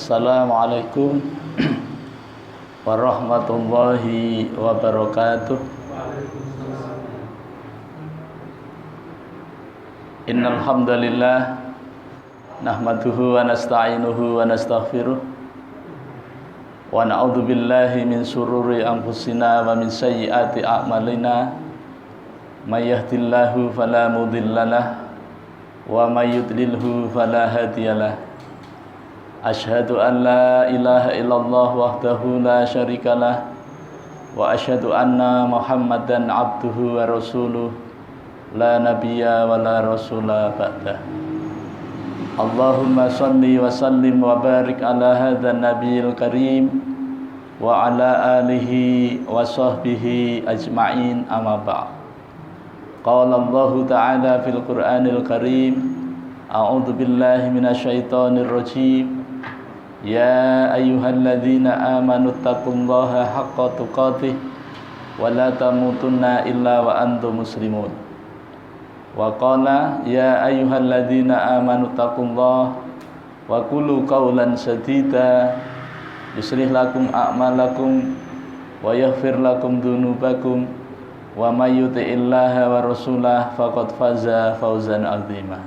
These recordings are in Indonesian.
Assalamualaikum warahmatullahi wabarakatuh. Innal hamdalillah nahmaduhu wa nasta'inuhu wa nastaghfiruh wa na'udzu billahi min shururi anfusina wa min sayyiati a'malina may yahdihillahu fala mudhillalah wa may yudlilhu fala hadiyalah. Asyhadu an la ilaha illallah wahdahu la syarikalah wa asyhadu anna Muhammadan abduhu wa rasuluh la nabiyya wa la rasula ba'dah. Allahumma salli wa sallim wa barik ala hadzal nabiyil karim wa ala alihi wa sahbihi ajma'in amma ba'd. Qala Allah ta'ala fil Qur'anil Karim, a'udzu billahi minasyaitonir rajim. Ya ayyuhalladzina amanu taqullaha haqqa tuqatih wa la tamutunna illa wa antum muslimun. Wa qala ya ayyuhalladzina amanu taqullaha wa qulu qawlan sadida yuslih lakum a'malakum wa yaghfir lakum dzunubakum wa may yuti'illaha wa rasulahu faqad faza fawzan 'azima.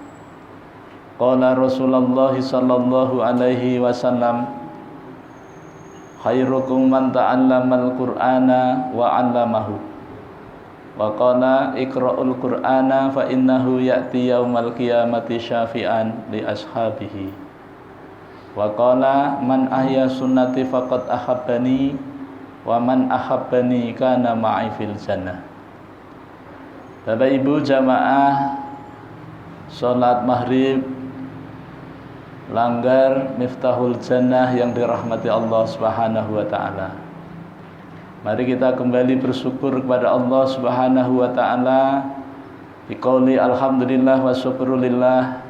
Qala Rasulullah sallallahu alaihi wasallam, khairukum man ta'allamal Qur'ana wa 'allamahu. Wa qala iqra'ul Qur'ana fa innahu ya'ti yaumal qiyamati syafi'an li ashabihi. Wa qala man ahya sunnati faqad ahabbani wa man ahabbani kana ma'i fil jannah. Bapak Ibu jamaah salat maghrib Langgar Miftahul Jannah yang dirahmati Allah Subhanahu wa taala. Mari kita kembali bersyukur kepada Allah Subhanahu wa taala biqauli alhamdulillah wa syukrulillah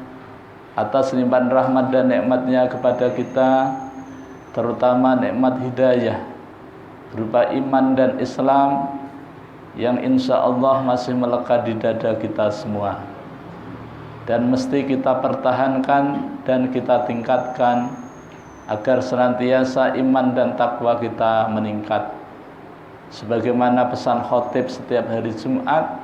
atas limpahan rahmat dan nikmatnya kepada kita, terutama nikmat hidayah berupa iman dan Islam yang insya Allah masih melekat di dada kita semua dan mesti kita pertahankan dan kita tingkatkan agar senantiasa iman dan takwa kita meningkat, sebagaimana pesan khotib setiap hari Jumat,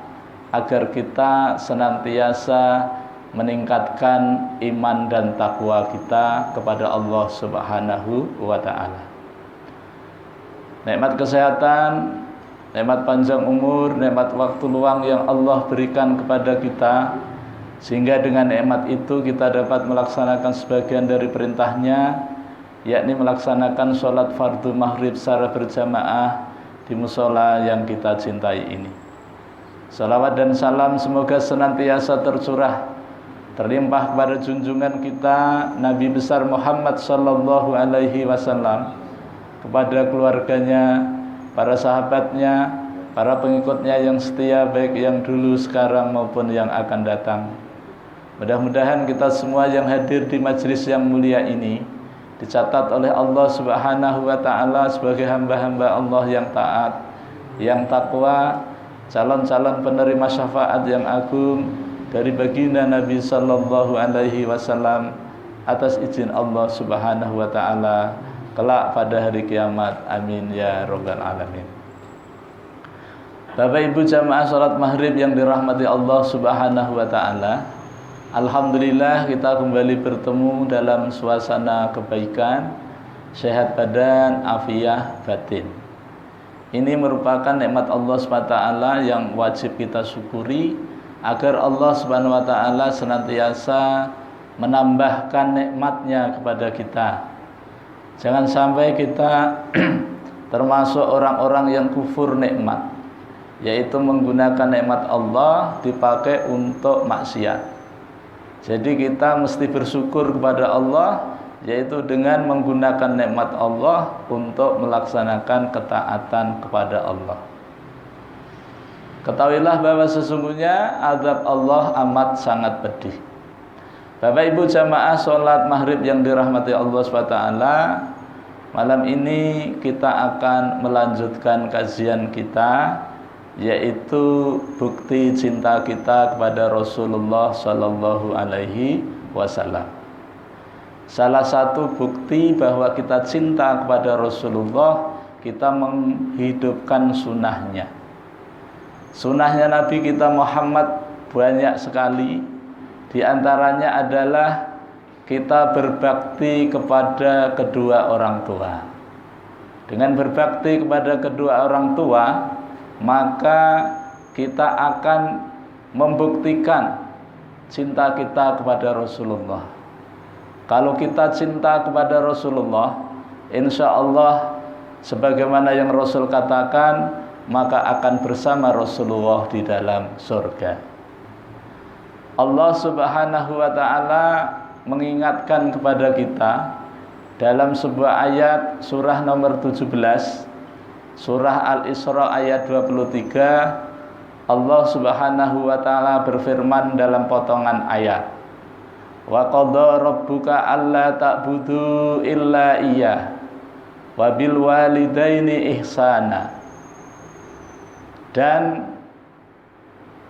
agar kita senantiasa meningkatkan iman dan takwa kita kepada Allah Subhanahu wa ta'ala. Nikmat kesehatan, nikmat panjang umur, nikmat waktu luang yang Allah berikan kepada kita, sehingga dengan nikmat itu kita dapat melaksanakan sebagian dari perintahnya, yakni melaksanakan sholat fardu maghrib secara berjamaah di musola yang kita cintai ini. Salawat dan salam semoga senantiasa tercurah, terlimpah kepada junjungan kita Nabi besar Muhammad sallallahu alaihi wasallam, kepada keluarganya, para sahabatnya, para pengikutnya yang setia, baik yang dulu, sekarang maupun yang akan datang. Mudah-mudahan kita semua yang hadir di majelis yang mulia ini dicatat oleh Allah Subhanahu wa ta'ala sebagai hamba-hamba Allah yang taat, yang takwa, calon-calon penerima syafaat yang agung dari baginda Nabi sallallahu alaihi wasallam atas izin Allah Subhanahu wa ta'ala kelak pada hari kiamat. Amin ya rabbal alamin. Bapak Ibu jamaah salat maghrib yang dirahmati Allah Subhanahu wa ta'ala, alhamdulillah kita kembali bertemu dalam suasana kebaikan, sehat badan, afiah batin. Ini merupakan nikmat Allah SWT yang wajib kita syukuri, agar Allah SWT senantiasa menambahkan nikmatnya kepada kita. Jangan sampai kita termasuk orang-orang yang kufur nikmat, yaitu menggunakan nikmat Allah dipakai untuk maksiat. Jadi kita mesti bersyukur kepada Allah, yaitu dengan menggunakan nikmat Allah untuk melaksanakan ketaatan kepada Allah. Ketahuilah bahwa sesungguhnya azab Allah amat sangat pedih. Bapak Ibu jamaah sholat maghrib yang dirahmati Allah SWT, malam ini kita akan melanjutkan kajian kita, yaitu bukti cinta kita kepada Rasulullah Sallallahu Alaihi Wasallam. Salah satu bukti bahwa kita cinta kepada Rasulullah, kita menghidupkan sunnahnya. Sunnahnya Nabi kita Muhammad banyak sekali. Di antaranya adalah kita berbakti kepada kedua orang tua. Dengan berbakti kepada kedua orang tua, maka kita akan membuktikan cinta kita kepada Rasulullah. Kalau kita cinta kepada Rasulullah, insya Allah sebagaimana yang Rasul katakan, maka akan bersama Rasulullah di dalam surga. Allah Subhanahu wa ta'ala mengingatkan kepada kita dalam sebuah ayat surah nomor 17, surah Al-Isra ayat 23. Allah Subhanahu wa ta'ala berfirman dalam potongan ayat, wa qadha rabbuka alla ta'budu illa iyyah wa bil walidaini ihsana. Dan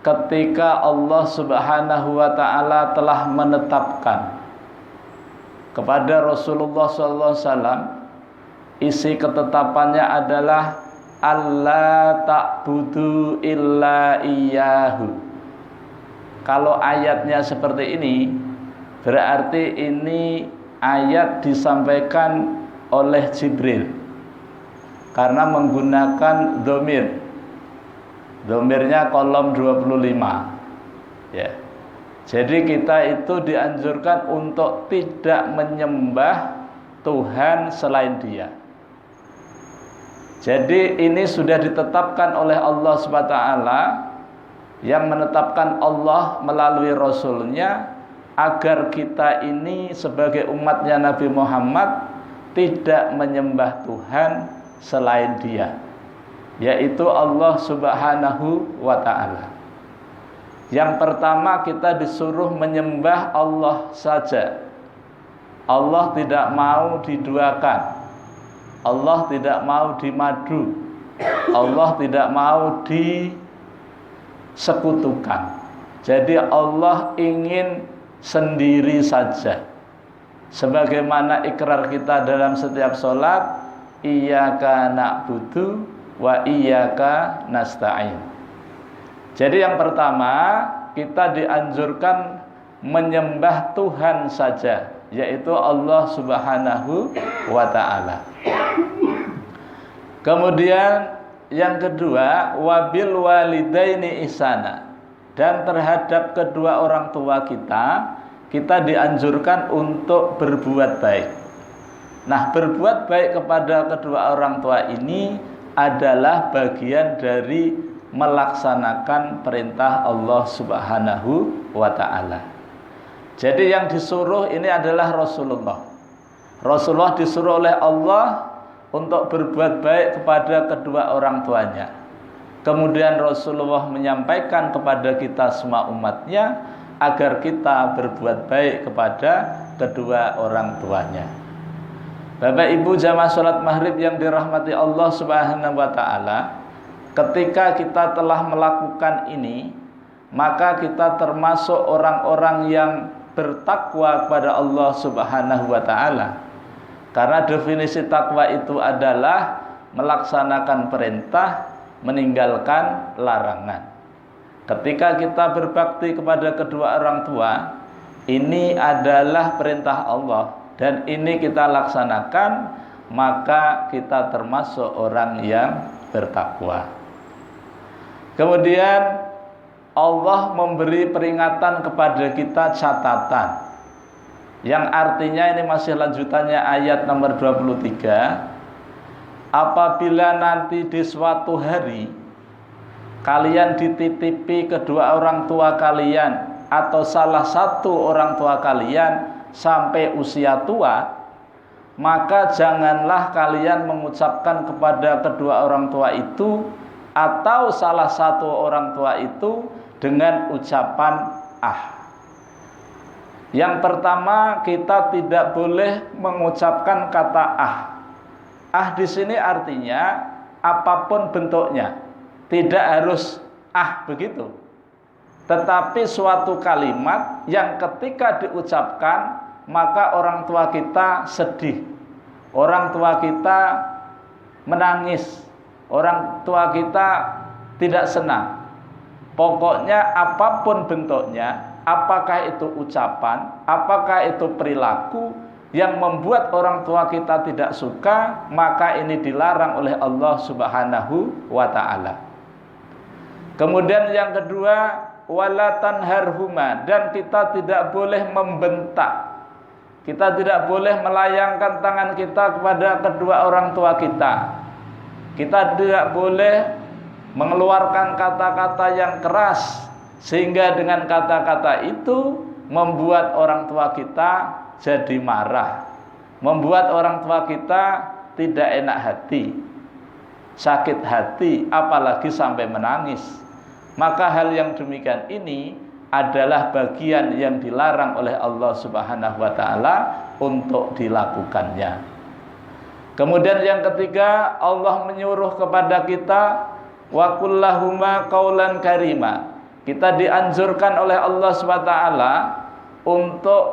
ketika Allah Subhanahu wa ta'ala telah menetapkan kepada Rasulullah SAW, isi ketetapannya adalah alla ta'budu illa iyyahu. Kalau ayatnya seperti ini, berarti ini ayat disampaikan oleh Jibril karena menggunakan dhamir. Dhamirnya kolom 25. Ya. Jadi kita itu dianjurkan untuk tidak menyembah Tuhan selain Dia. Jadi ini sudah ditetapkan oleh Allah SWT, yang menetapkan Allah melalui Rasulnya, agar kita ini sebagai umatnya Nabi Muhammad tidak menyembah Tuhan selain Dia, yaitu Allah Subhanahu wa ta'ala. Yang pertama, kita disuruh menyembah Allah saja. Allah tidak mau diduakan, Allah tidak mau dimadu, Allah tidak mau disekutukan. Jadi Allah ingin sendiri saja. Sebagaimana ikrar kita dalam setiap sholat, iyyaka na'budu wa iyyaka nasta'in. Jadi yang pertama, kita dianjurkan menyembah Tuhan saja, yaitu Allah Subhanahu wa ta'ala. Kemudian yang kedua, wabil walidaini ihsana. Dan terhadap kedua orang tua kita dianjurkan untuk berbuat baik. Nah, berbuat baik kepada kedua orang tua ini adalah bagian dari melaksanakan perintah Allah Subhanahu wa ta'ala. Jadi yang disuruh ini adalah Rasulullah. Rasulullah disuruh oleh Allah untuk berbuat baik kepada kedua orang tuanya. Kemudian Rasulullah menyampaikan kepada kita semua umatnya agar kita berbuat baik kepada kedua orang tuanya. Bapak Ibu jamaah sholat maghrib yang dirahmati Allah Subhanahu wa ta'ala, ketika kita telah melakukan ini, maka kita termasuk orang-orang yang bertakwa kepada Allah Subhanahu wa ta'ala. Karena definisi takwa itu adalah melaksanakan perintah, meninggalkan larangan. Ketika kita berbakti kepada kedua orang tua, ini adalah perintah Allah dan ini kita laksanakan, maka kita termasuk orang yang bertakwa. Kemudian Allah memberi peringatan kepada kita catatan, yang artinya ini masih lanjutannya ayat nomor 23. Apabila nanti di suatu hari kalian dititipi kedua orang tua kalian atau salah satu orang tua kalian sampai usia tua, maka janganlah kalian mengucapkan kepada kedua orang tua itu atau salah satu orang tua itu dengan ucapan ah. Yang pertama, kita tidak boleh mengucapkan kata ah. Ah di sini artinya apapun bentuknya, tidak harus ah begitu. Tetapi suatu kalimat yang ketika diucapkan maka orang tua kita sedih, orang tua kita menangis, orang tua kita tidak senang. Pokoknya apapun bentuknya, apakah itu ucapan, apakah itu perilaku yang membuat orang tua kita tidak suka, maka ini dilarang oleh Allah Subhanahu wa ta'ala. Kemudian yang kedua, wala tanharhuma, dan kita tidak boleh membentak. Kita tidak boleh melayangkan tangan kita kepada kedua orang tua kita. Kita tidak boleh mengeluarkan kata-kata yang keras, sehingga dengan kata-kata itu membuat orang tua kita jadi marah, membuat orang tua kita tidak enak hati, sakit hati, apalagi sampai menangis. Maka hal yang demikian ini adalah bagian yang dilarang oleh Allah Subhanahu wa ta'ala untuk dilakukannya. Kemudian yang ketiga, Allah menyuruh kepada kita wa qul lahuma qaulan karima. Kita dianjurkan oleh Allah Subhanahu wa ta'ala untuk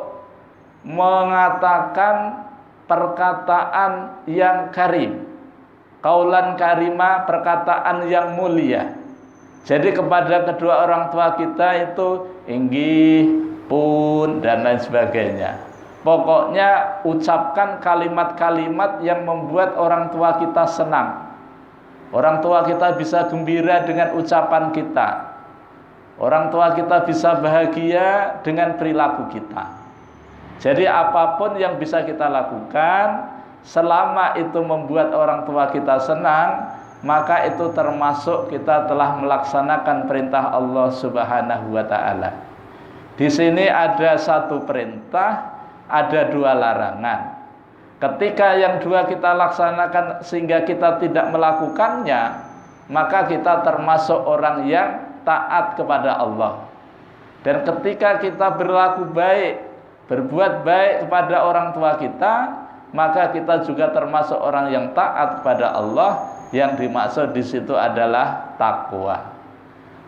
mengatakan perkataan yang karim. Qaulan karima, perkataan yang mulia. Jadi kepada kedua orang tua kita itu inggih, pun, dan lain sebagainya. Pokoknya ucapkan kalimat-kalimat yang membuat orang tua kita senang. Orang tua kita bisa gembira dengan ucapan kita. Orang tua kita bisa bahagia dengan perilaku kita. Jadi apapun yang bisa kita lakukan, selama itu membuat orang tua kita senang, maka itu termasuk kita telah melaksanakan perintah Allah Subhanahu wa ta'ala. Di sini ada satu perintah, ada dua larangan. Ketika yang dua kita laksanakan sehingga kita tidak melakukannya, maka kita termasuk orang yang taat kepada Allah. Dan ketika kita berlaku baik, berbuat baik kepada orang tua kita, maka kita juga termasuk orang yang taat kepada Allah. Yang dimaksud di situ adalah takwa.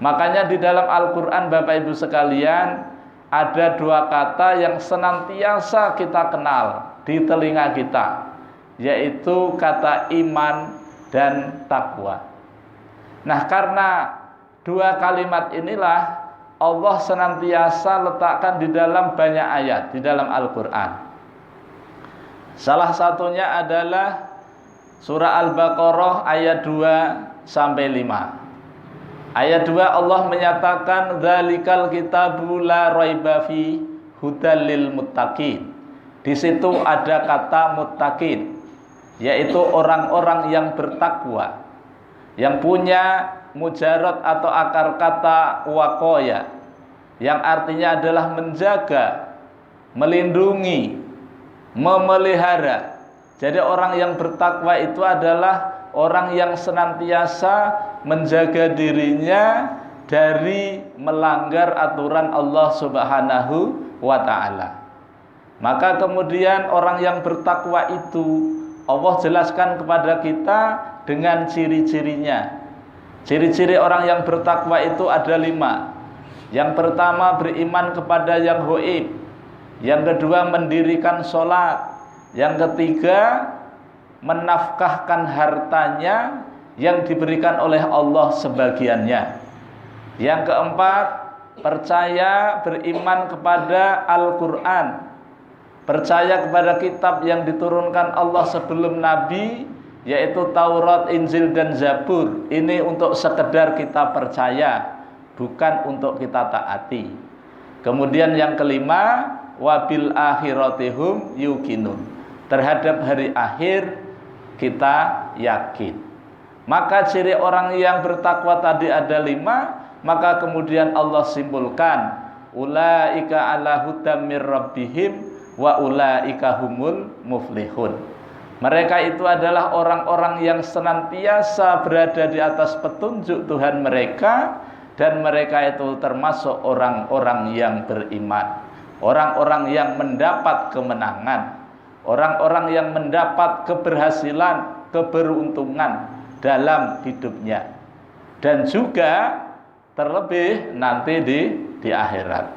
Makanya di dalam Al-Quran, Bapak Ibu sekalian, ada dua kata yang senantiasa kita kenal di telinga kita, yaitu kata iman dan takwa. Nah, karena dua kalimat inilah Allah senantiasa letakkan di dalam banyak ayat di dalam Al-Quran. Salah satunya adalah Surah Al-Baqarah ayat 2 sampai 5. Ayat 2 Allah menyatakan dzalikal kitabu la raiba fi hudal lil muttaqin. Di situ ada kata muttaqin, yaitu orang-orang yang bertakwa, yang punya mujarad atau akar kata waqaya, yang artinya adalah menjaga, melindungi, memelihara. Jadi orang yang bertakwa itu adalah orang yang senantiasa menjaga dirinya dari melanggar aturan Allah Subhanahu wa ta'ala. Maka kemudian orang yang bertakwa itu Allah jelaskan kepada kita dengan ciri-cirinya. Ciri-ciri orang yang bertakwa itu ada 5. Yang pertama, beriman kepada yang ghaib. Yang kedua, mendirikan sholat. Yang ketiga, menafkahkan hartanya yang diberikan oleh Allah sebagiannya. Yang keempat, percaya, beriman kepada Al-Quran, percaya kepada kitab yang diturunkan Allah sebelum Nabi, yaitu Taurat, Injil, dan Zabur. Ini untuk sekedar kita percaya, bukan untuk kita taati. Kemudian yang kelima, wabil akhiratihum yuqinun, terhadap hari akhir kita yakin. Maka ciri orang yang bertakwa tadi ada 5. Maka kemudian Allah simpulkan, ulaika ala hudam mir rabbihim wa ulaika humul muflihun. Mereka itu adalah orang-orang yang senantiasa berada di atas petunjuk Tuhan mereka, dan mereka itu termasuk orang-orang yang beriman, orang-orang yang mendapat kemenangan, orang-orang yang mendapat keberhasilan, keberuntungan dalam hidupnya, dan juga terlebih nanti di akhirat.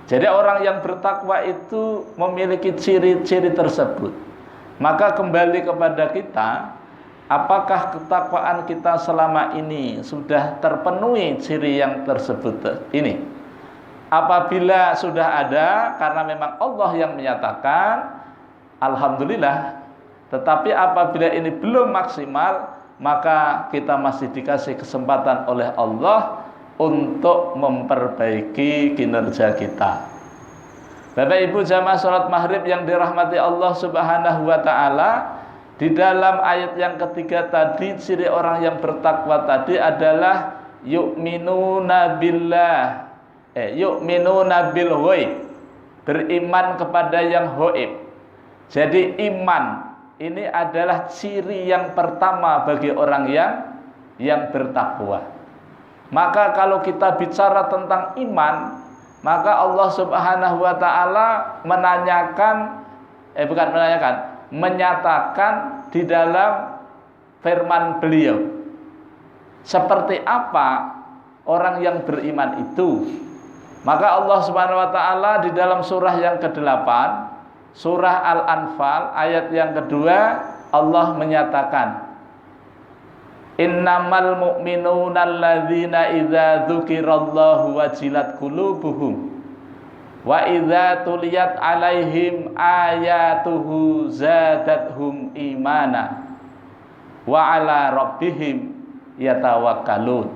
Jadi orang yang bertakwa itu memiliki ciri-ciri tersebut. Maka kembali kepada kita, apakah ketakwaan kita selama ini sudah terpenuhi ciri yang tersebut ini? Apabila sudah ada, karena memang Allah yang menyatakan, alhamdulillah. Tetapi apabila ini belum maksimal, maka kita masih dikasih kesempatan oleh Allah untuk memperbaiki kinerja kita. Bapak Ibu jamaah salat maghrib yang dirahmati Allah Subhanahu wa taala, di dalam ayat yang ketiga tadi, ciri orang yang bertakwa tadi adalah yu'minuna billah, yu'minuna bil ghaib, beriman kepada yang ghaib. Jadi iman ini adalah ciri yang pertama bagi orang yang bertakwa. Maka kalau kita bicara tentang iman, maka Allah Subhanahu wa taala menyatakan di dalam firman beliau seperti apa orang yang beriman itu. Maka Allah Subhanahu wa taala di dalam surah yang ke-8, surah Al-Anfal ayat yang kedua, Allah menyatakan, innamal mu'minuna alladzina idza dzukirallahu wajilat qulubuhum wa idza tuliyat alaihim ayatuhu zadathum imana wa ala rabbihim yatawakkalun.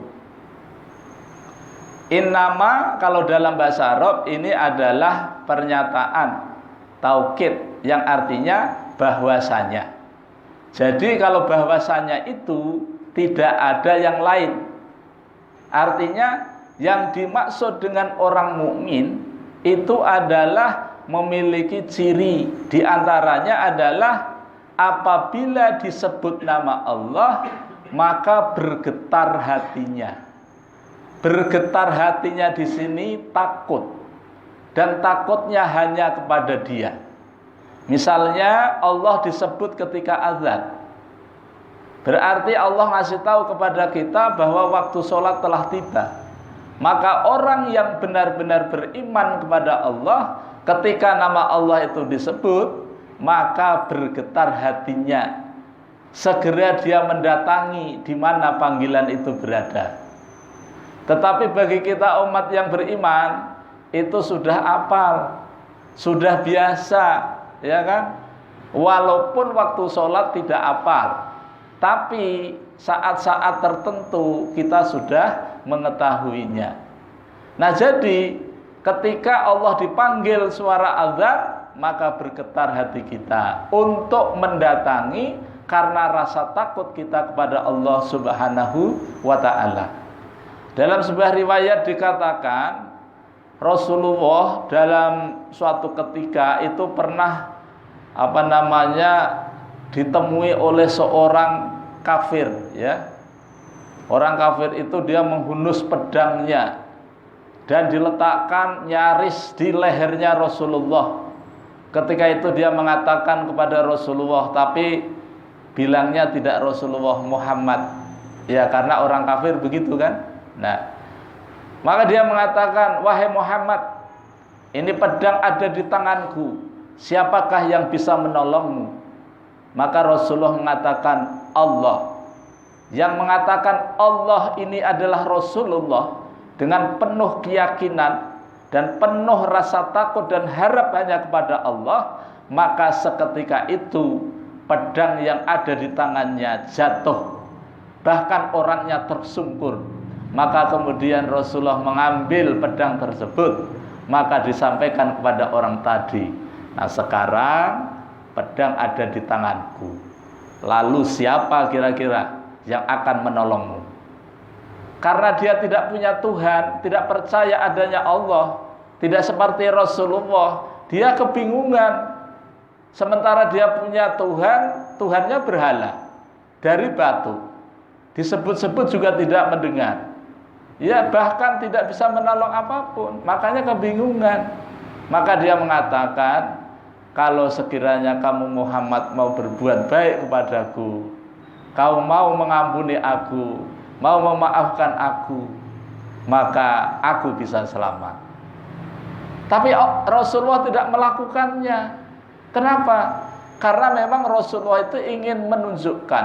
Innama kalau dalam bahasa Arab ini adalah pernyataan taukid yang artinya bahwasanya. Jadi kalau bahwasanya itu tidak ada yang lain. Artinya yang dimaksud dengan orang mukmin itu adalah memiliki ciri, di antaranya adalah apabila disebut nama Allah maka bergetar hatinya. Bergetar hatinya di sini takut, dan takutnya hanya kepada Dia. Misalnya Allah disebut ketika azan, berarti Allah ngasih tahu kepada kita bahwa waktu sholat telah tiba. Maka orang yang benar-benar beriman kepada Allah, ketika nama Allah itu disebut, maka bergetar hatinya. Segera dia mendatangi di mana panggilan itu berada. Tetapi bagi kita umat yang beriman, itu sudah hafal, sudah biasa, ya kan? Walaupun waktu sholat tidak hafal, tapi saat-saat tertentu kita sudah mengetahuinya. Nah, jadi ketika Allah dipanggil suara azan, maka bergetar hati kita untuk mendatangi karena rasa takut kita kepada Allah Subhanahu wa ta'ala. Dalam sebuah riwayat dikatakan Rasulullah dalam suatu ketika itu pernah ditemui oleh seorang kafir, ya. Orang kafir itu dia menghunus pedangnya dan diletakkan nyaris di lehernya Rasulullah. Ketika itu dia mengatakan kepada Rasulullah, tapi bilangnya tidak Rasulullah Muhammad, ya, karena orang kafir begitu kan. Nah, maka dia mengatakan, wahai Muhammad, ini pedang ada di tanganku, siapakah yang bisa menolongmu? Maka Rasulullah mengatakan Allah. Yang mengatakan Allah ini adalah Rasulullah dengan penuh keyakinan dan penuh rasa takut dan harap hanya kepada Allah. Maka seketika itu pedang yang ada di tangannya jatuh, bahkan orangnya tersungkur. Maka kemudian Rasulullah mengambil pedang tersebut, maka disampaikan kepada orang tadi, nah sekarang pedang ada di tanganku, lalu siapa kira-kira yang akan menolongmu? Karena dia tidak punya Tuhan, tidak percaya adanya Allah, tidak seperti Rasulullah, dia kebingungan. Sementara dia punya Tuhan, Tuhannya berhala dari batu, disebut-sebut juga tidak mendengar, ya, bahkan tidak bisa menolong apapun, makanya kebingungan. Maka dia mengatakan, kalau sekiranya kamu Muhammad mau berbuat baik kepadaku, kau mau mengampuni aku, mau memaafkan aku, maka aku bisa selamat. Tapi Rasulullah tidak melakukannya. Kenapa? Karena memang Rasulullah itu ingin menunjukkan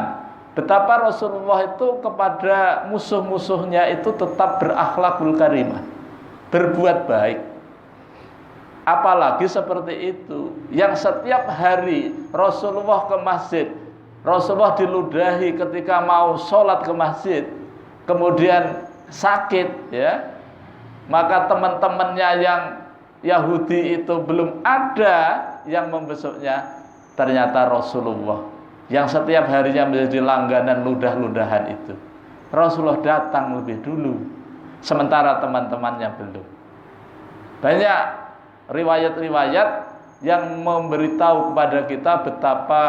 betapa Rasulullah itu kepada musuh-musuhnya itu tetap berakhlakul karimah, berbuat baik. Apalagi seperti itu, yang setiap hari Rasulullah ke masjid, Rasulullah diludahi ketika mau sholat ke masjid, kemudian sakit, ya, maka teman-temannya yang Yahudi itu belum ada yang membesuknya. Ternyata Rasulullah yang setiap harinya menjadi langganan ludah-ludahan itu, Rasulullah datang lebih dulu, sementara teman-temannya belum. Banyak riwayat-riwayat yang memberitahu kepada kita betapa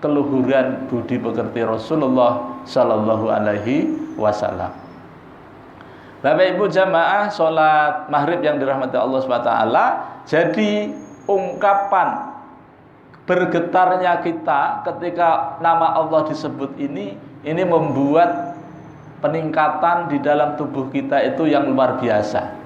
keluhuran budi pekerti Rasulullah Sallallahu Alaihi Wasallam. Bapak Ibu jamaah sholat maghrib yang dirahmati Allah SWT, jadi ungkapan bergetarnya kita ketika nama Allah disebut ini membuat peningkatan di dalam tubuh kita itu yang luar biasa.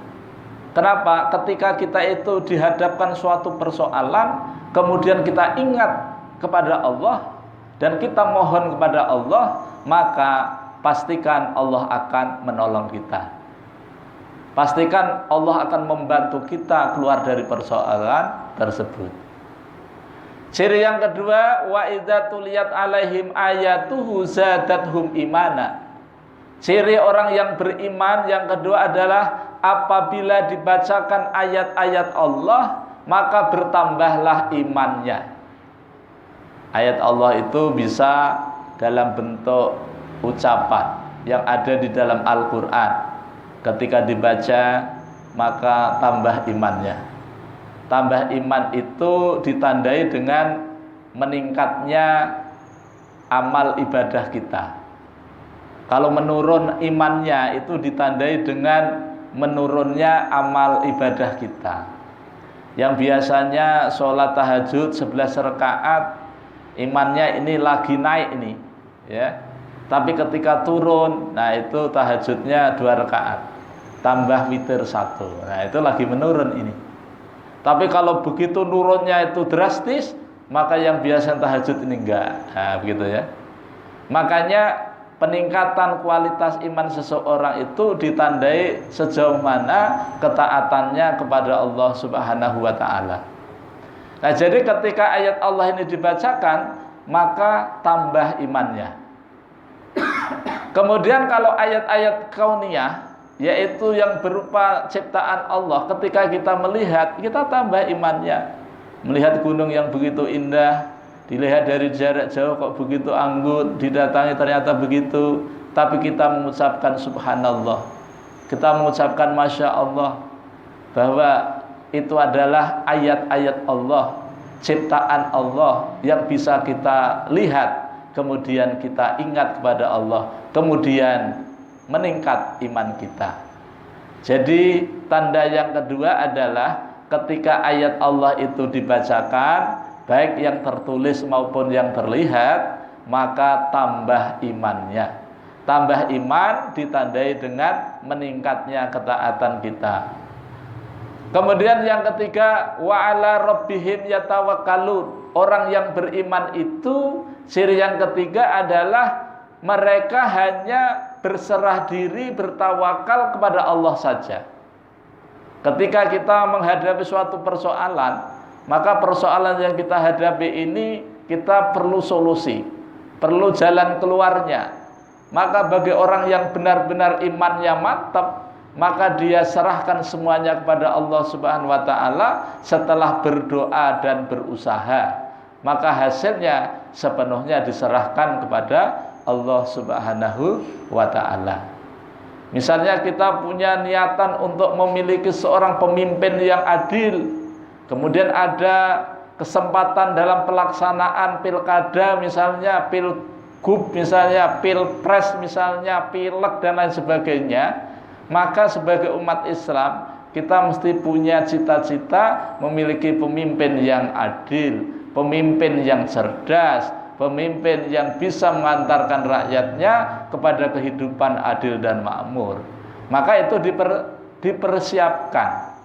Kenapa? Ketika kita itu dihadapkan suatu persoalan, kemudian kita ingat kepada Allah dan kita mohon kepada Allah, maka pastikan Allah akan menolong kita. Pastikan Allah akan membantu kita keluar dari persoalan tersebut. Ciri yang kedua, wa idza tuliyat alaihim ayatuhu zadathum imana. Ciri orang yang beriman yang kedua adalah apabila dibacakan ayat-ayat Allah, maka bertambahlah imannya. Ayat Allah itu bisa dalam bentuk ucapan yang ada di dalam Al-Quran. Ketika dibaca, maka tambah imannya. Tambah iman itu ditandai dengan meningkatnya amal ibadah kita. Kalau menurun imannya itu ditandai dengan menurunnya amal ibadah kita. Yang biasanya sholat tahajud 11 rakaat, imannya ini lagi naik ini, ya. Tapi ketika turun, nah itu tahajudnya 2 rakaat, tambah witir 1. Nah itu lagi menurun ini. Tapi kalau begitu nurunnya itu drastis, maka yang biasa tahajud ini enggak. Nah, begitu ya. Makanya peningkatan kualitas iman seseorang itu ditandai sejauh mana ketaatannya kepada Allah Subhanahu wa taala. Nah, jadi ketika ayat Allah ini dibacakan, maka tambah imannya. Kemudian kalau ayat-ayat kauniyah, yaitu yang berupa ciptaan Allah, ketika kita melihat, kita tambah imannya. Melihat gunung yang begitu indah, dilihat dari jarak jauh kok begitu anggun, didatangi ternyata begitu, tapi kita mengucapkan subhanallah, kita mengucapkan masya Allah, bahwa itu adalah ayat-ayat Allah, ciptaan Allah yang bisa kita lihat, kemudian kita ingat kepada Allah, kemudian meningkat iman kita. Jadi tanda yang kedua adalah ketika ayat Allah itu dibacakan, baik yang tertulis maupun yang terlihat, maka tambah imannya. Tambah iman ditandai dengan meningkatnya ketaatan kita. Kemudian yang ketiga, wa ala rabbihim yatawakkalun. Orang yang beriman itu, ciri yang ketiga adalah mereka hanya berserah diri, bertawakal kepada Allah saja. Ketika kita menghadapi suatu persoalan, maka persoalan yang kita hadapi ini kita perlu solusi, perlu jalan keluarnya. Maka bagi orang yang benar-benar imannya mantap, maka dia serahkan semuanya kepada Allah Subhanahu wa taala setelah berdoa dan berusaha. Maka hasilnya sepenuhnya diserahkan kepada Allah Subhanahu wa ta'ala. Misalnya kita punya niatan untuk memiliki seorang pemimpin yang adil, kemudian ada kesempatan dalam pelaksanaan pilkada, misalnya pilgub, misalnya pilpres, misalnya pileg dan lain sebagainya, maka sebagai umat Islam kita mesti punya cita-cita memiliki pemimpin yang adil, pemimpin yang cerdas, pemimpin yang bisa mengantarkan rakyatnya kepada kehidupan adil dan makmur. Maka itu dipersiapkan.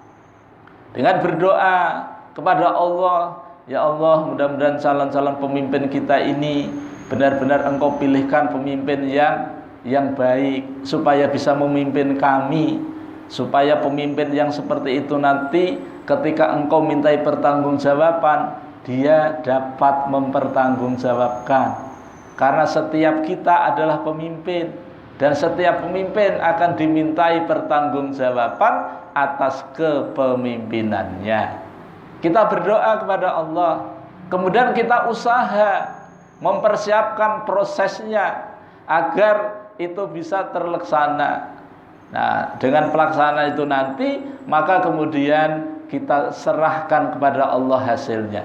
dengan berdoa kepada Allah, ya Allah, mudah-mudahan calon-calon pemimpin kita ini benar-benar Engkau pilihkan pemimpin yang baik supaya bisa memimpin kami, supaya pemimpin yang seperti itu nanti ketika Engkau mintai pertanggungjawaban, dia dapat mempertanggungjawabkan. Karena setiap kita adalah pemimpin, dan setiap pemimpin akan dimintai pertanggungjawaban atas kepemimpinannya. Kita berdoa kepada Allah, kemudian kita usaha mempersiapkan prosesnya agar itu bisa terlaksana. Nah, dengan pelaksana itu nanti, maka kemudian kita serahkan kepada Allah hasilnya.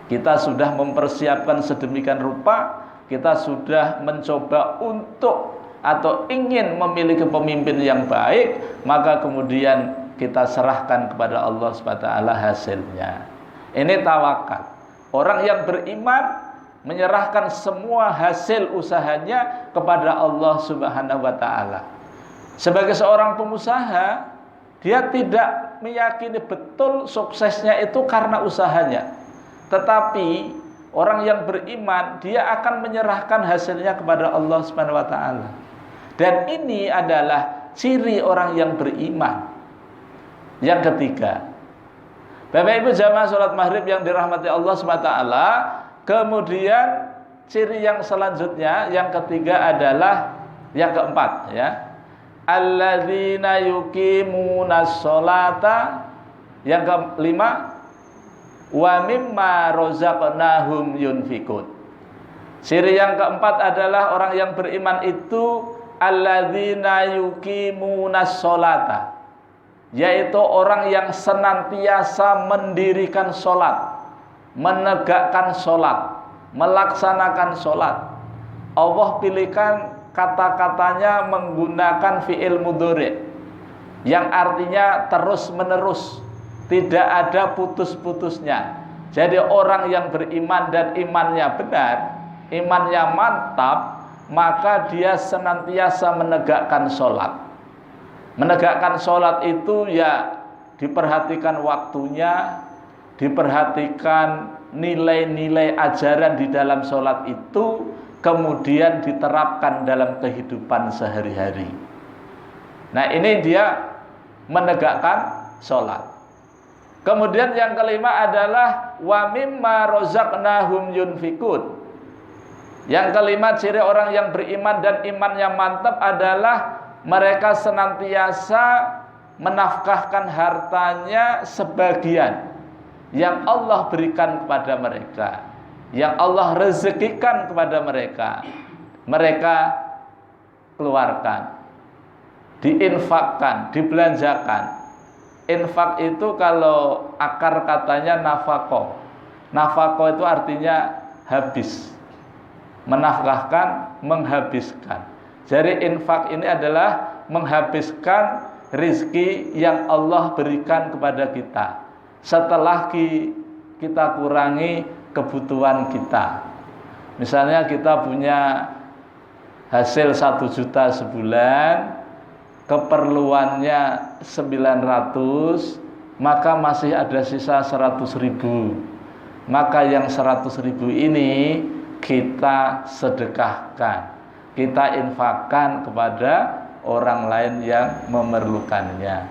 Kita sudah mempersiapkan sedemikian rupa, kita sudah mencoba untuk atau ingin memiliki pemimpin yang baik, maka kemudian kita serahkan kepada Allah SWT hasilnya. Ini tawakal. Orang yang beriman menyerahkan semua hasil usahanya kepada Allah Subhanahu wa taala. Sebagai seorang pengusaha, dia tidak meyakini betul suksesnya itu karena usahanya. Tetapi orang yang beriman, dia akan menyerahkan hasilnya kepada Allah Subhanahu wa taala. Dan ini adalah ciri orang yang beriman. Yang ketiga, Bapak Ibu jamaah salat maghrib yang dirahmati Allah SWT, kemudian ciri yang selanjutnya, yang ketiga adalah yang keempat, ya. Alladzina yuqimunas sholata. Yang kelima, wa mimma razaqnahum yunfikun. Ciri yang keempat adalah orang yang beriman itu alladzina yuqimunas sholata, yaitu orang yang senantiasa mendirikan sholat, menegakkan sholat, melaksanakan sholat. Allah pilihkan kata-katanya menggunakan fi'il mudhari, yang artinya terus menerus, tidak ada putus-putusnya. Jadi orang yang beriman dan imannya benar, imannya mantap, maka dia senantiasa menegakkan sholat. Menegakkan sholat itu ya diperhatikan waktunya, diperhatikan nilai-nilai ajaran di dalam sholat itu, kemudian diterapkan dalam kehidupan sehari-hari. Nah, ini dia menegakkan sholat. Kemudian yang kelima adalah wa mimma razaqnahum yunfikun. Yang kelima ciri orang yang beriman dan imannya mantap adalah mereka senantiasa menafkahkan hartanya sebagian yang Allah berikan kepada mereka, yang Allah rezekikan kepada mereka, mereka keluarkan, diinfakkan, dibelanjakan. Infak itu kalau akar katanya nafaqah. Nafaqah itu artinya habis, menafkahkan, menghabiskan. Jadi infak ini adalah menghabiskan rizki yang Allah berikan kepada kita setelah kita kurangi kebutuhan kita. Misalnya kita punya hasil 1 juta sebulan, keperluannya 900, maka masih ada sisa 100.000. Maka yang 100.000 ini kita sedekahkan, kita infakkan kepada orang lain yang memerlukannya.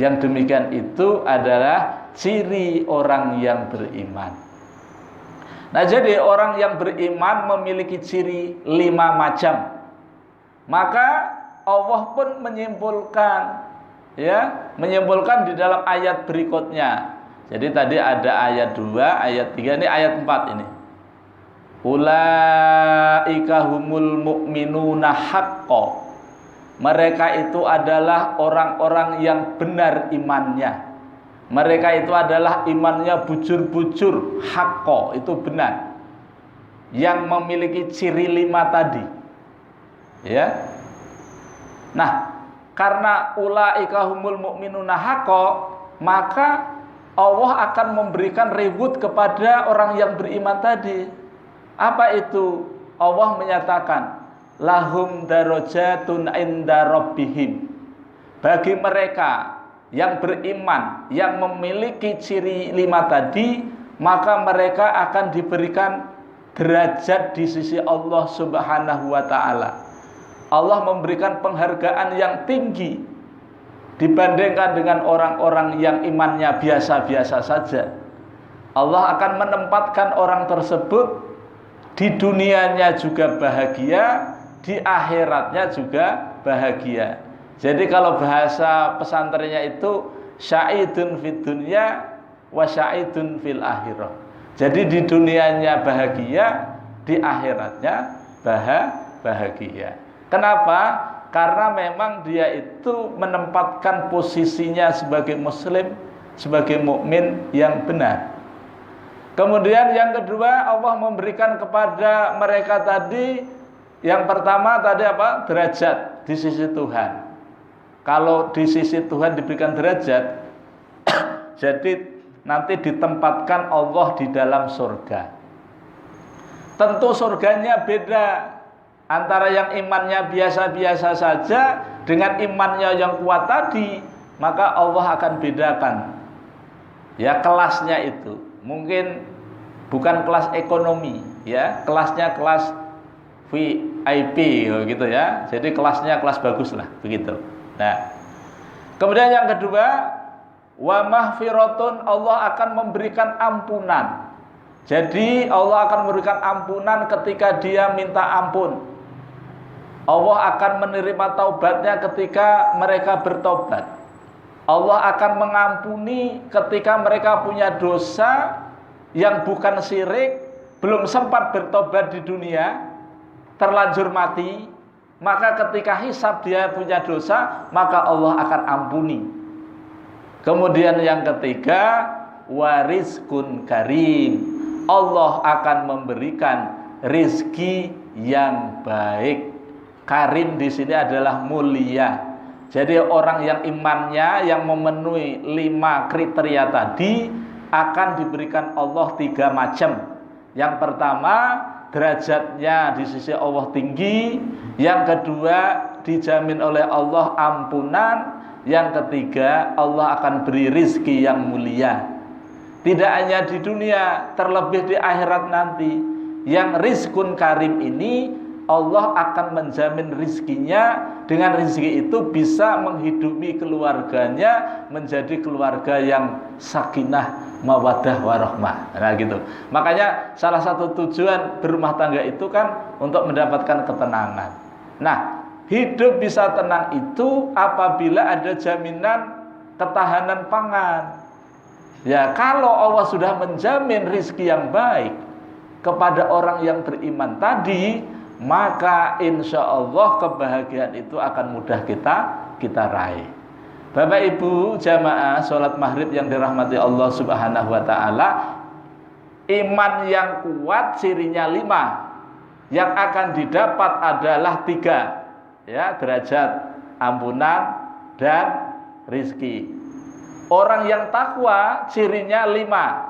Yang demikian itu adalah ciri orang yang beriman. Nah, jadi orang yang beriman memiliki ciri 5 macam. Maka Allah pun menyimpulkan di dalam ayat berikutnya. Jadi tadi ada ayat 2, ayat 3, ini ayat 4 ini. Ulaika humul mu'minuna haqqo. Mereka itu adalah orang-orang yang benar imannya. Mereka itu adalah imannya bujur-bujur, haqqo, itu benar. Yang memiliki ciri 5 tadi. Ya. Nah, karena ulaika humul mu'minuna haqqo, maka Allah akan memberikan reward kepada orang yang beriman tadi. Apa itu? Allah menyatakan lahum darajatun inda rabbihim. Bagi mereka yang beriman, yang memiliki ciri 5 tadi, maka mereka akan diberikan derajat di sisi Allah Subhanahu wa ta'ala. Allah memberikan penghargaan yang tinggi dibandingkan dengan orang-orang yang imannya biasa-biasa saja. Allah akan menempatkan orang tersebut di dunianya juga bahagia, di akhiratnya juga bahagia. Jadi kalau bahasa pesantrennya itu syaidun fid dunya wa syaidun fil akhirah. Jadi di dunianya bahagia, di akhiratnya bahagia. Kenapa? Karena memang dia itu menempatkan posisinya sebagai muslim, sebagai mukmin yang benar. Kemudian yang kedua, Allah memberikan kepada mereka tadi, yang pertama tadi apa? Derajat di sisi Tuhan. Kalau di sisi Tuhan diberikan derajat, jadi nanti ditempatkan Allah di dalam surga. Tentu surganya beda antara yang imannya biasa-biasa saja dengan imannya yang kuat tadi, maka Allah akan bedakan ya kelasnya itu. Mungkin bukan kelas ekonomi, ya, kelasnya kelas VIP gitu ya. Jadi kelasnya kelas bagus lah, begitu. Nah, kemudian yang kedua, wa mahfiratun, Allah akan memberikan ampunan. Jadi Allah akan memberikan ampunan ketika dia minta ampun. Allah akan menerima taubatnya ketika mereka bertobat. Allah akan mengampuni ketika mereka punya dosa yang bukan syirik, belum sempat bertobat di dunia, terlanjur mati, maka ketika hisab dia punya dosa, maka Allah akan ampuni. Kemudian yang ketiga, warizkun karim, Allah akan memberikan rizki yang baik. Karim di sini adalah mulia. Jadi orang yang imannya yang memenuhi 5 kriteria tadi akan diberikan Allah 3 macam. Yang pertama, derajatnya di sisi Allah tinggi. Yang kedua, dijamin oleh Allah ampunan. Yang ketiga, Allah akan beri rizki yang mulia. Tidak hanya di dunia, terlebih di akhirat nanti. Yang rizkun karim ini, Allah akan menjamin rizkinya. Dengan rizki itu bisa menghidupi keluarganya menjadi keluarga yang sakinah, mawaddah, warahmah. Nah gitu. Makanya salah satu tujuan berumah tangga itu kan untuk mendapatkan ketenangan. Nah, hidup bisa tenang itu apabila ada jaminan ketahanan pangan. Ya, kalau Allah sudah menjamin rizki yang baik kepada orang yang beriman tadi, maka insya Allah kebahagiaan itu akan mudah kita raih. Bapak Ibu jamaah sholat maghrib yang dirahmati Allah Subhanahu wa ta'ala, iman yang kuat cirinya 5. Yang akan didapat adalah 3, ya, derajat, ampunan, dan rizki. Orang yang takwa cirinya 5,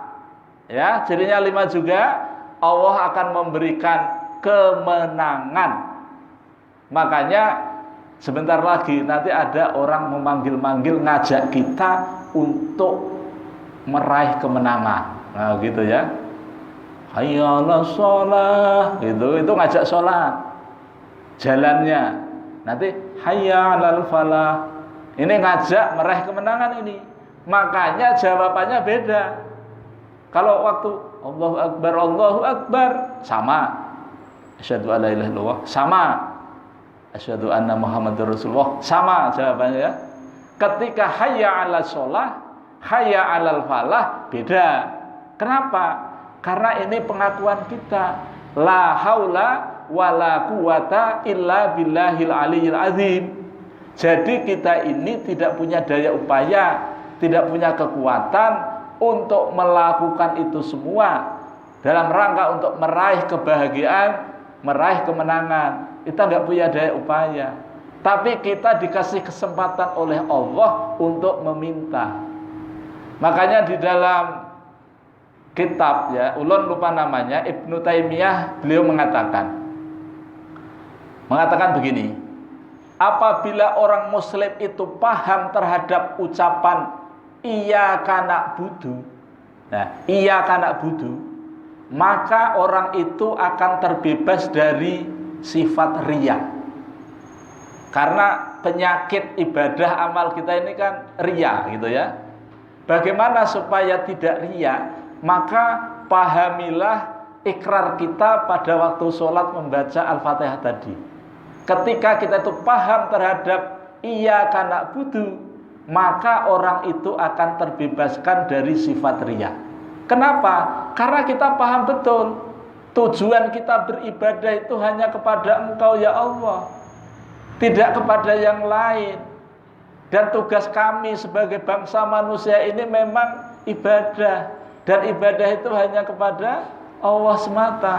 ya, cirinya 5 juga. Allah akan memberikan kemenangan. Makanya sebentar lagi nanti ada orang memanggil-manggil ngajak kita untuk meraih kemenangan. Nah gitu ya. Hayya 'alas shalah, itu ngajak sholat. Jalannya nanti hayya 'alal falah. Ini ngajak meraih kemenangan ini. Makanya jawabannya beda. Kalau waktu Allahu Akbar sama. Asyhadu alla ilaha illallah sama. Asyhadu anna Muhammadar Rasulullah sama jawabannya ya. Ketika hayya 'alas shalah, hayya 'alal falah beda. Kenapa? Karena ini pengakuan kita. La haula wala quwata illa billahil aliyyil azim. Jadi kita ini tidak punya daya upaya, tidak punya kekuatan untuk melakukan itu semua dalam rangka untuk meraih kebahagiaan, meraih kemenangan. Kita nggak punya daya upaya, tapi kita dikasih kesempatan oleh Allah untuk meminta. Makanya di dalam kitab, ya, ulun lupa namanya, Ibnu Taimiyah, beliau mengatakan begini, apabila orang muslim itu paham terhadap ucapan iyyaka na'budu, nah iyyaka na'budu, maka orang itu akan terbebas dari sifat riya. Karena penyakit ibadah amal kita ini kan riya gitu ya. Bagaimana supaya tidak riya? Maka pahamilah ikrar kita pada waktu sholat membaca Al-Fatihah tadi. Ketika kita itu paham terhadap iyyaka na'budu, maka orang itu akan terbebaskan dari sifat riya. Kenapa? Karena kita paham betul tujuan kita beribadah itu hanya kepada Engkau ya Allah, tidak kepada yang lain. Dan tugas kami sebagai bangsa manusia ini memang ibadah, dan ibadah itu hanya kepada Allah semata.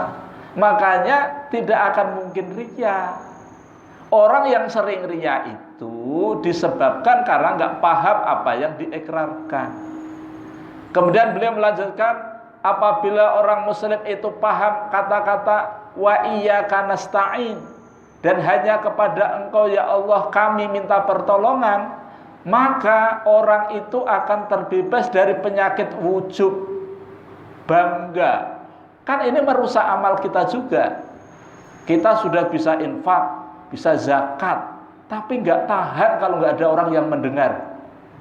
Makanya tidak akan mungkin riya. Orang yang sering riya itu disebabkan karena nggak paham apa yang diikrarkan. Kemudian beliau melanjutkan, apabila orang muslim itu paham kata-kata wa iyyaka nasta'in, dan hanya kepada Engkau ya Allah kami minta pertolongan, maka orang itu akan terbebas dari penyakit wujub, bangga. Kan ini merusak amal kita juga. Kita sudah bisa infak, bisa zakat, tapi nggak tahan kalau nggak ada orang yang mendengar.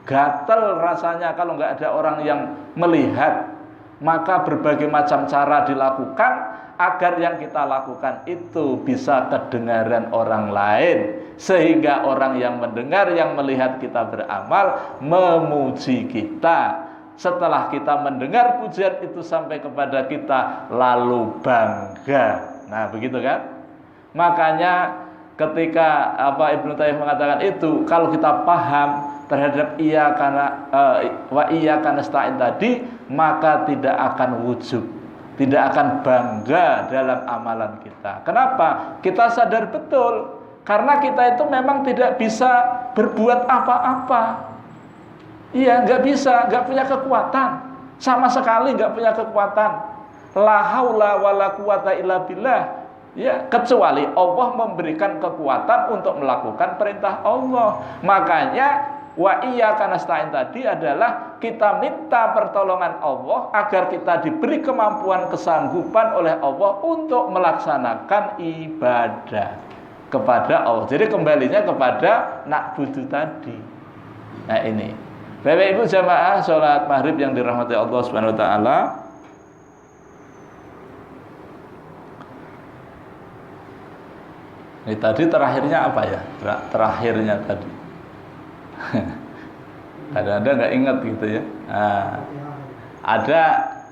Gatel rasanya kalau nggak ada orang yang melihat. Maka berbagai macam cara dilakukan agar yang kita lakukan itu bisa kedengaran orang lain, sehingga orang yang mendengar, yang melihat kita beramal memuji kita. Setelah kita mendengar pujian itu sampai kepada kita, lalu bangga. Nah begitu kan? Makanya ketika Ibnu Taimiyah mengatakan itu, kalau kita paham terhadap wa iyyaka nasta'in tadi, maka tidak akan wujub, tidak akan bangga dalam amalan kita. Kenapa? Kita sadar betul karena kita itu memang tidak bisa berbuat apa-apa. Iya, nggak bisa, nggak punya kekuatan, sama sekali nggak punya kekuatan. La haula wala quwata illa billah. Ya, kecuali Allah memberikan kekuatan untuk melakukan perintah Allah. Makanya wa iyyaka nasta'in tadi adalah kita minta pertolongan Allah agar kita diberi kemampuan, kesanggupan oleh Allah untuk melaksanakan ibadah kepada Allah. Jadi kembalinya kepada na'budu tadi. Nah ini, Bapak Ibu jamaah sholat maghrib yang dirahmati Allah Subhanahu wa taala. Ini tadi terakhirnya apa ya? Terakhirnya tadi. Kadang-kadang nggak ingat gitu ya. Nah, ada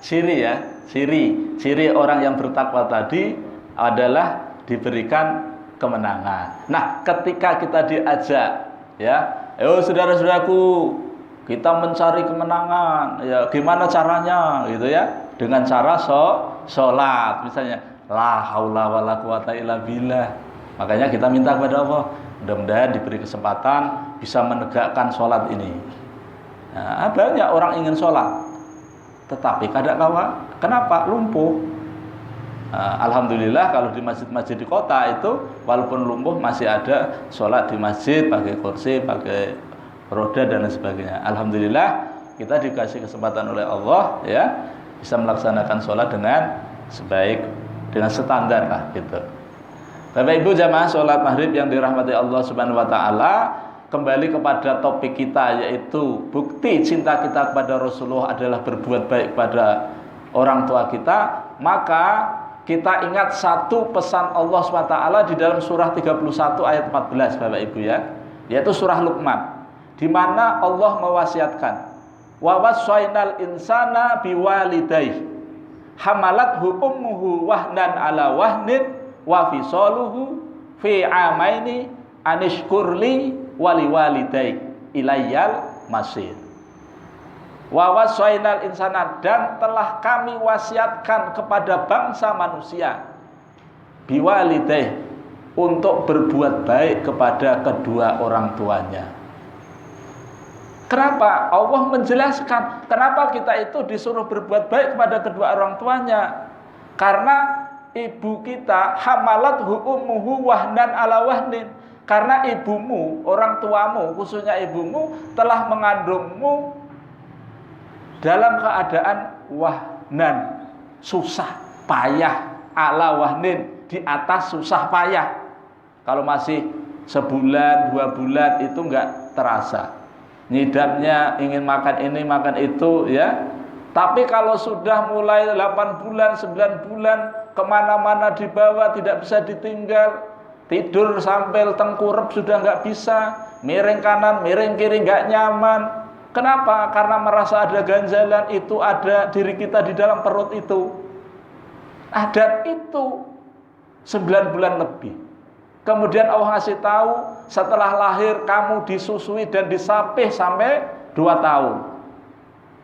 ciri ya, ciri orang yang bertakwa tadi adalah diberikan kemenangan. Nah, ketika kita diajak, ya, ayo saudara-saudaraku, kita mencari kemenangan. Ya, gimana caranya, gitu ya? Dengan cara sholat, misalnya, la haula wala quwata illa billah. Makanya kita minta kepada Allah, mudah-mudahan diberi kesempatan bisa menegakkan sholat ini. Nah, banyak orang ingin sholat, tetapi kadang-kadang kenapa? Lumpuh. Nah, alhamdulillah kalau di masjid-masjid di kota itu, walaupun lumpuh masih ada sholat di masjid, pakai kursi, pakai roda dan lain sebagainya. Alhamdulillah kita dikasih kesempatan oleh Allah, ya, bisa melaksanakan sholat dengan sebaik, dengan standar lah gitu. Bapak Ibu jamaah sholat maghrib yang dirahmati Allah Subhanahu wa taala, kembali kepada topik kita, yaitu bukti cinta kita kepada Rasulullah adalah berbuat baik kepada orang tua kita. Maka kita ingat satu pesan Allah SWT di dalam surah 31 ayat 14 Bapak Ibu ya, yaitu surah Luqman, di mana Allah mewasiatkan, wa wassaynal insana biwalidayhi hamalathu ummuhu wahnan ala wahnin wa fisaluhu fi amaini anishkurli wali walidaik ilayyal masir. Wa wassaynal insana, dan telah kami wasiatkan kepada bangsa manusia, biwalidaih, untuk berbuat baik kepada kedua orang tuanya. Kenapa? Allah menjelaskan kenapa kita itu disuruh berbuat baik kepada kedua orang tuanya. Karena ibu kita hamalathu ummuhu wahnan ala wahnin, Karena ibumu, orang tuamu, khususnya ibumu telah mengandungmu dalam keadaan wahnan, susah, payah, ala wahnin, di atas susah payah. Kalau masih sebulan, 2 bulan itu enggak terasa. Nyidamnya ingin makan ini, makan itu ya. Tapi kalau sudah mulai 8 bulan, 9 bulan, kemana-mana dibawa, tidak bisa ditinggal, tidur sampai tengkurap sudah nggak bisa, miring kanan, miring kiri nggak nyaman. Kenapa? Karena merasa ada ganjalan, itu ada diri kita di dalam perut itu. Dan itu 9 bulan lebih. Kemudian Allah ngasih tahu, setelah lahir kamu disusui dan disapih sampai 2 tahun.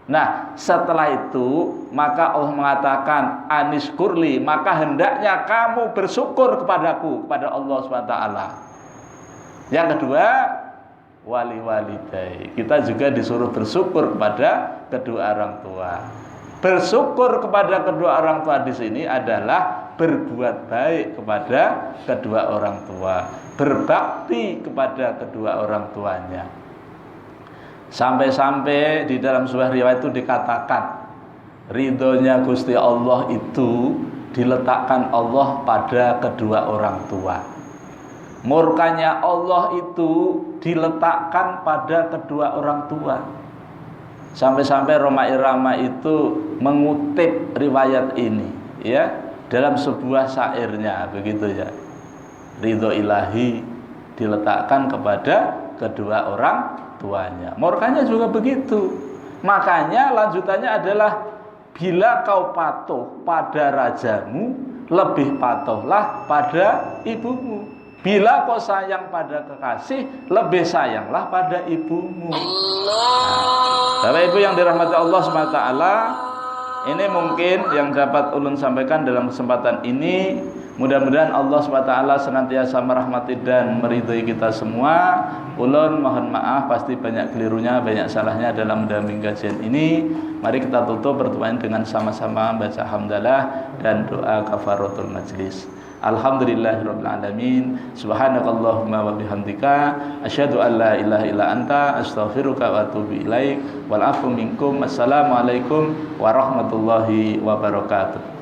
Nah, setelah itu maka Allah mengatakan anishkurli, maka hendaknya kamu bersyukur kepadaku, kepada Allah SWT. Yang kedua, wali walidai, kita juga disuruh bersyukur kepada kedua orang tua. Bersyukur kepada kedua orang tua di sini adalah berbuat baik kepada kedua orang tua, berbakti kepada kedua orang tuanya. Sampai-sampai di dalam sebuah riwayat itu dikatakan, ridhonya Gusti Allah itu diletakkan Allah pada kedua orang tua. Murkanya Allah itu diletakkan pada kedua orang tua. Sampai-sampai Roma Irama itu mengutip riwayat ini ya dalam sebuah syairnya, begitu ya. Ridho ilahi diletakkan kepada kedua orang tuanya. Murkanya juga begitu. Makanya lanjutannya adalah bila kau patuh pada rajamu, lebih patuhlah pada ibumu. Bila kau sayang pada kekasih, lebih sayanglah pada ibumu. Bapak Ibu yang dirahmati Allah SWT, ini mungkin yang dapat ulun sampaikan dalam kesempatan ini. Mudah-mudahan Allah SWT senantiasa merahmati dan meridhai kita semua. Ulun mohon maaf, pasti banyak kelirunya, banyak salahnya dalam mendampingi kajian ini. Mari kita tutup pertemuan dengan sama-sama baca hamdalah dan doa kafaratul majlis. Alhamdulillahirabbil alamin. Subhanakallahumma wa bihamdika asyhadu an la ilaha illa anta astaghfiruka wa atubu ilaik. Wal afu minkum. Assalamualaikum warahmatullahi wabarakatuh.